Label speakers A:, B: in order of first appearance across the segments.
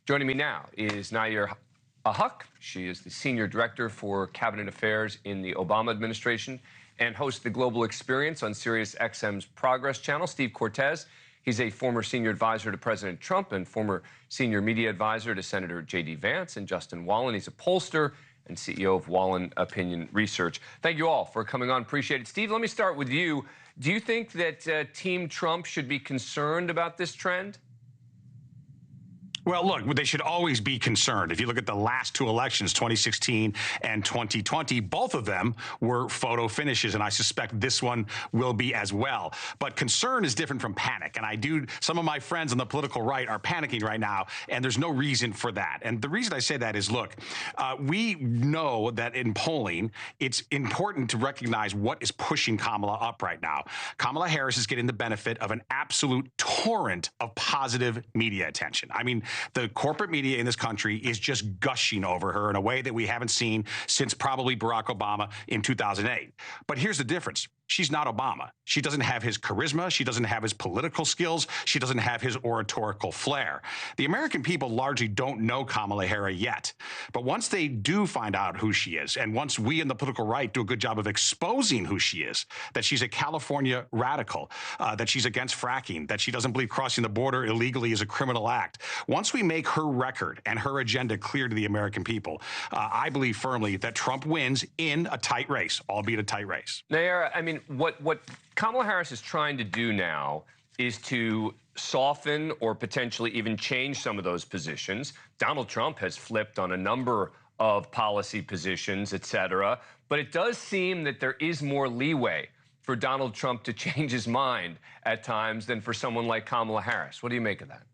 A: Joining me now is Nayyera. She is the Senior Director for Cabinet Affairs in the Obama administration and hosts the Global Experience on SiriusXM's Progress channel. Steve Cortes, he's a former senior advisor to President Trump and former senior media advisor to Senator J.D. Vance. And Justin Wallin, he's a pollster and CEO of Wallin Opinion Research. Thank you all for coming on. Appreciate it. Steve, let me start with you. Do you think that Team Trump should be concerned about this trend?
B: Well, look, they should always be concerned. If you look at the last two elections, 2016 and 2020, both of them were photo finishes, and I suspect this one will be as well. But concern is different from panic, and some of my friends on the political right are panicking right now, and there's no reason for that. And the reason I say that is, look, we know that in polling, it's important to recognize what is pushing Kamala up right now. Kamala Harris is getting the benefit of an absolute torrent of positive media attention. I mean, the corporate media in this country is just gushing over her in a way that we haven't seen since probably Barack Obama in 2008. But here's the difference. She's not Obama. She doesn't have his charisma. She doesn't have his political skills. She doesn't have his oratorical flair. The American people largely don't know Kamala Harris yet. But once they do find out who she is, and once we in the political right do a good job of exposing who she is, that she's a California radical, that she's against fracking, that she doesn't believe crossing the border illegally is a criminal act, once we make her record and her agenda clear to the American people, I believe firmly that Trump wins in a tight race, albeit a tight race.
A: Nayyera, I mean, what Kamala Harris is trying to do now is to soften or potentially even change some of those positions. Donald Trump has flipped on a number of policy positions, et cetera. But it does seem that there is more leeway for Donald Trump to change his mind at times than for someone like Kamala Harris. What do you make of that?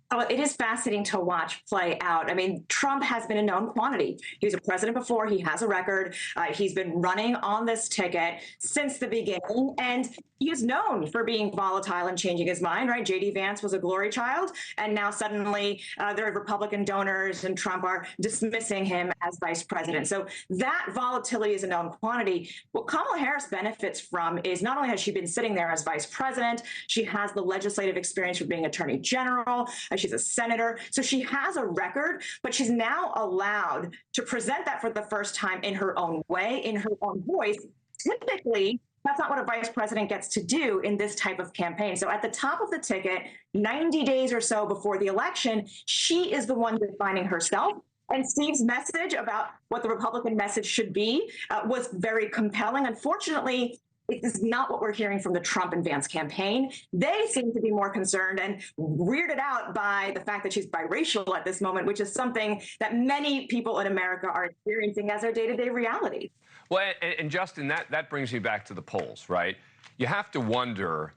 C: Oh, it is fascinating to watch play out. I mean, Trump has been a known quantity. He was a president before. He has a record. He's been running on this ticket since the beginning, and he is known for being volatile and changing his mind, right? J.D. Vance was a glory child, and now suddenly there are Republican donors and Trump are dismissing him as vice president. So that volatility is a known quantity. What Kamala Harris benefits from is not only has she been sitting there as vice president, she has the legislative experience for being attorney general. She's a senator. So she has a record, but she's now allowed to present that for the first time in her own way, in her own voice. Typically, that's not what a vice president gets to do in this type of campaign. So at the top of the ticket, 90 days or so before the election, she is the one defining herself. And Steve's message about what the Republican message should be was very compelling. Unfortunately, it is not what we're hearing from the Trump and Vance campaign. They seem to be more concerned and weirded out by the fact that she's biracial at this moment, which is something that many people in America are experiencing as their day-to-day reality.
A: Well, and Justin, that brings me back to the polls, right? You have to wonder,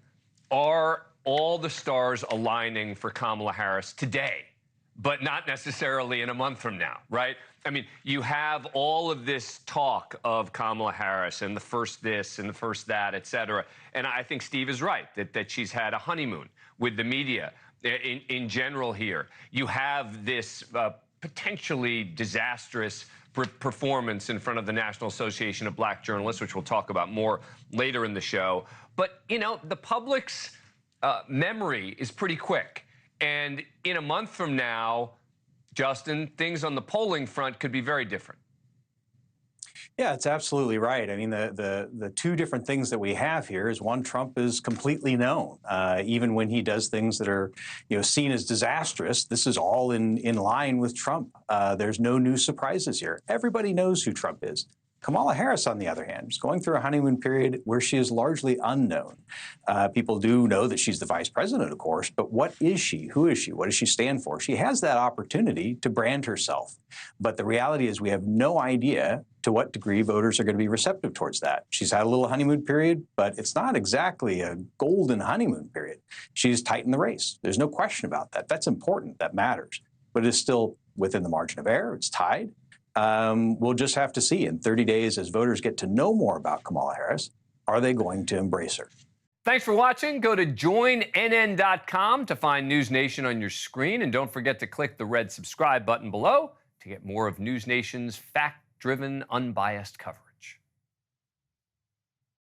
A: are all the stars aligning for Kamala Harris today, but not necessarily in a month from now, right? I mean, you have all of this talk of Kamala Harris and the first this and the first that, et cetera. And I think Steve is right, that she's had a honeymoon with the media in general here. You have this potentially disastrous performance in front of the National Association of Black Journalists, which we'll talk about more later in the show. But, you know, the public's memory is pretty quick. And in a month from now, Justin, things on the polling front could be very different.
D: Yeah, it's absolutely right. I mean, the two different things that we have here is, one, Trump is completely known. Even when he does things that are, seen as disastrous, this is all in line with Trump. There's no new surprises here. Everybody knows who Trump is. Kamala Harris, on the other hand, is going through a honeymoon period where she is largely unknown. People do know that she's the vice president, of course, but what is she? Who is she? What does she stand for? She has that opportunity to brand herself. But the reality is we have no idea to what degree voters are going to be receptive towards that. She's had a little honeymoon period, but it's not exactly a golden honeymoon period. She's tightened the race. There's no question about that. That's important. That matters. But it's still within the margin of error. It's tied. We'll just have to see in 30 days as voters get to know more about Kamala Harris, are they going to embrace her?
A: Thanks for watching. Go to joinnn.com to find NewsNation on your screen. And don't forget to click the red subscribe button below to get more of NewsNation's fact-driven, unbiased coverage.